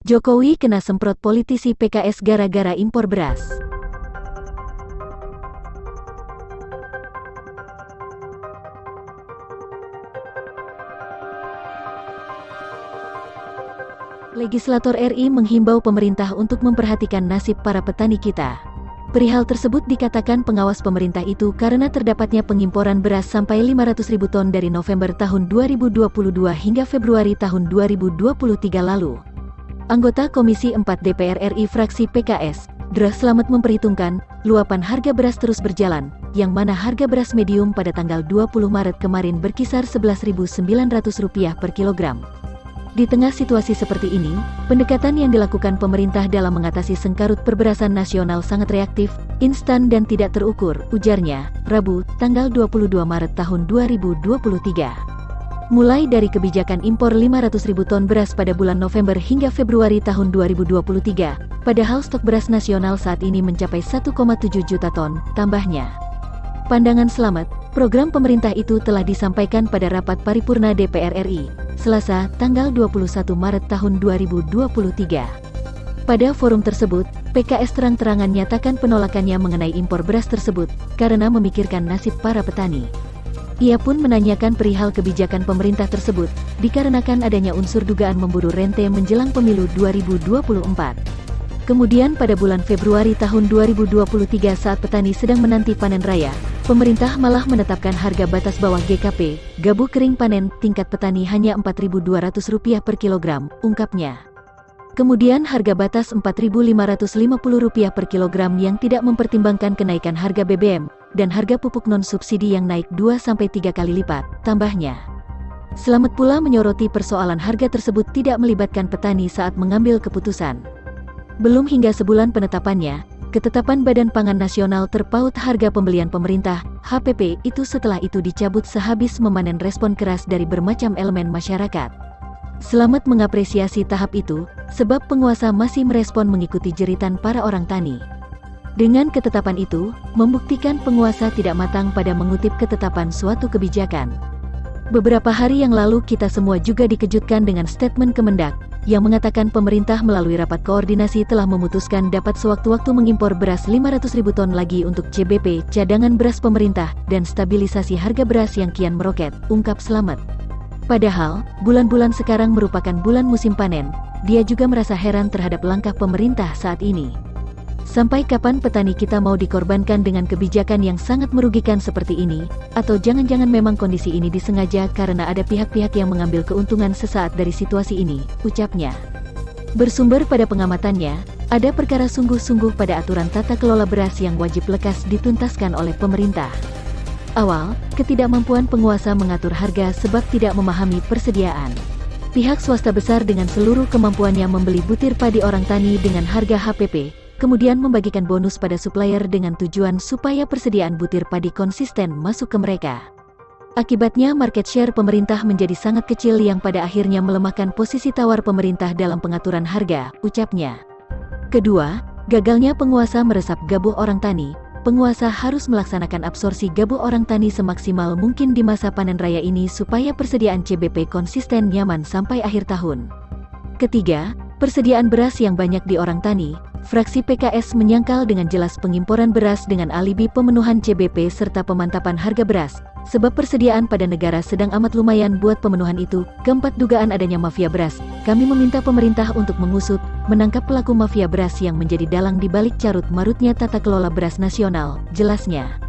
Jokowi kena semprot politisi PKS gara-gara impor beras. Legislator RI menghimbau pemerintah untuk memperhatikan nasib para petani kita. Perihal tersebut dikatakan pengawas pemerintah itu karena terdapatnya pengimporan beras sampai 500.000 ton dari November tahun 2022 hingga Februari tahun 2023 lalu. Anggota Komisi 4 DPR RI fraksi PKS, Dra Slamet memperhitungkan, luapan harga beras terus berjalan, yang mana harga beras medium pada tanggal 20 Maret kemarin berkisar Rp11.900 per kilogram. Di tengah situasi seperti ini, pendekatan yang dilakukan pemerintah dalam mengatasi sengkarut perberasan nasional sangat reaktif, instan dan tidak terukur, ujarnya, Rabu, tanggal 22 Maret tahun 2023. Mulai dari kebijakan impor 500.000 ton beras pada bulan November hingga Februari tahun 2023, padahal stok beras nasional saat ini mencapai 1,7 juta ton, tambahnya. Pandangan Slamet, program pemerintah itu telah disampaikan pada rapat paripurna DPR RI, Selasa, tanggal 21 Maret tahun 2023. Pada forum tersebut, PKS terang-terangan nyatakan penolakannya mengenai impor beras tersebut, karena memikirkan nasib para petani. Ia pun menanyakan perihal kebijakan pemerintah tersebut, dikarenakan adanya unsur dugaan memburu rente menjelang pemilu 2024. Kemudian pada bulan Februari tahun 2023 saat petani sedang menanti panen raya, pemerintah malah menetapkan harga batas bawah GKP, gabuh kering panen, tingkat petani hanya Rp4.200 per kilogram, ungkapnya. Kemudian harga batas Rp4.550 per kilogram yang tidak mempertimbangkan kenaikan harga BBM, dan harga pupuk non-subsidi yang naik 2-3 kali lipat, tambahnya. Slamet pula menyoroti persoalan harga tersebut tidak melibatkan petani saat mengambil keputusan. Belum hingga sebulan penetapannya, ketetapan Badan Pangan Nasional terpaut harga pembelian pemerintah, HPP, itu setelah itu dicabut sehabis memanen respon keras dari bermacam elemen masyarakat. Slamet mengapresiasi tahap itu, sebab penguasa masih merespon mengikuti jeritan para orang tani. Dengan ketetapan itu, membuktikan penguasa tidak matang pada mengutip ketetapan suatu kebijakan. Beberapa hari yang lalu kita semua juga dikejutkan dengan statement Kemendak, yang mengatakan pemerintah melalui rapat koordinasi telah memutuskan dapat sewaktu-waktu mengimpor beras 500.000 ton lagi untuk CBP, cadangan beras pemerintah, dan stabilisasi harga beras yang kian meroket, ungkap Slamet. Padahal, bulan-bulan sekarang merupakan bulan musim panen, dia juga merasa heran terhadap langkah pemerintah saat ini. Sampai kapan petani kita mau dikorbankan dengan kebijakan yang sangat merugikan seperti ini? Atau jangan-jangan memang kondisi ini disengaja karena ada pihak-pihak yang mengambil keuntungan sesaat dari situasi ini, ucapnya. Bersumber pada pengamatannya, ada perkara sungguh-sungguh pada aturan tata kelola beras yang wajib lekas dituntaskan oleh pemerintah. Awal, ketidakmampuan penguasa mengatur harga sebab tidak memahami persediaan. Pihak swasta besar dengan seluruh kemampuannya membeli butir padi orang tani dengan harga HPP, kemudian membagikan bonus pada supplier dengan tujuan supaya persediaan butir padi konsisten masuk ke mereka. Akibatnya market share pemerintah menjadi sangat kecil yang pada akhirnya melemahkan posisi tawar pemerintah dalam pengaturan harga, ucapnya. Kedua, gagalnya penguasa meresap gabuh orang tani. Penguasa harus melaksanakan absorpsi gabuh orang tani semaksimal mungkin di masa panen raya ini supaya persediaan CBP konsisten nyaman sampai akhir tahun. Ketiga, persediaan beras yang banyak di orang tani. Fraksi PKS menyangkal dengan jelas pengimporan beras dengan alibi pemenuhan CBP serta pemantapan harga beras, sebab persediaan pada negara sedang amat lumayan buat pemenuhan itu. Keempat, dugaan adanya mafia beras. Kami meminta pemerintah untuk mengusut, menangkap pelaku mafia beras yang menjadi dalang di balik carut marutnya tata kelola beras nasional, jelasnya.